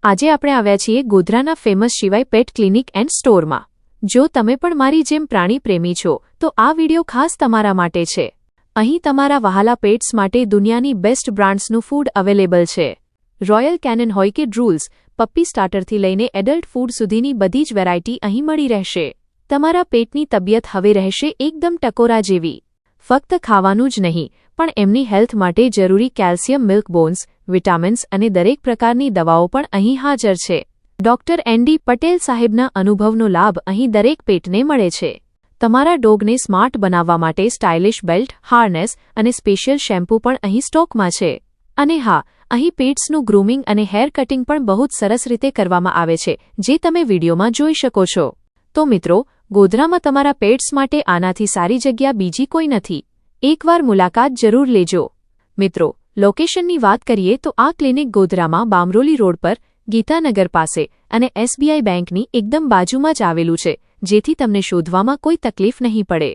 આજે આપણે આવ્યા છીએ ગોધરાના ફેમસ શિવાય પેટ ક્લિનિક એન્ડ સ્ટોરમાં। જો તમે પણ મારી જેમ પ્રાણી પ્રેમી છો તો આ વિડિયો ખાસ તમારા માટે છે। અહીં તમારા વહાલા પેટ્સ માટે દુનિયાની બેસ્ટ બ્રાન્ડ્સનું ફૂડ અવેલેબલ છે। રોયલ કેનન હોય કે ડ્રૂલ્સ, પપ્પી સ્ટાર્ટરથી લઈને એડલ્ટ ફૂડ સુધીની બધી જ વેરાયટી અહીં મળી રહેશે। તમારા પેટની તબિયત હવે રહેશે એકદમ ટકોરા જેવી। ફક્ત ખાવાનું જ નહીં પણ એમની હેલ્થ માટે જરૂરી કેલ્શિયમ, મિલ્ક બોન્સ, વિટામિન્સ અને દરેક પ્રકારની દવાઓ પણ અહીં હાજર છે। ડોક્ટર એનડી પટેલ સાહેબના અનુભવનો લાભ અહીં દરેક પેટને મળે છે। તમારા ડોગને સ્માર્ટ બનાવવા માટે સ્ટાઇલિશ બેલ્ટ, હાર્નેસ અને સ્પેશિયલ શેમ્પૂ પણ અહીં સ્ટોકમાં છે। અને હા, અહીં પેટ્સનું ગ્રૂમિંગ અને હેર કટિંગ પણ બહુ જ સરસ રીતે કરવામાં આવે છે, જે તમે વિડીયોમાં જોઈ શકો છો। તો મિત્રો, ગોધરામાં તમારા પેટ્સ માટે આનાથી સારી જગ્યા બીજી કોઈ નથી। એકવાર મુલાકાત જરૂર લેજો। મિત્રો, લોકેશનની વાત કરીએ તો આ ક્લિનિક ગોધરામાં બામરોલી રોડ પર ગીતાનગર પાસે અને SBI બેંકની એકદમ બાજુમાં જ આવેલું છે, જેથી તમને શોધવામાં કોઈ તકલીફ નહીં પડે।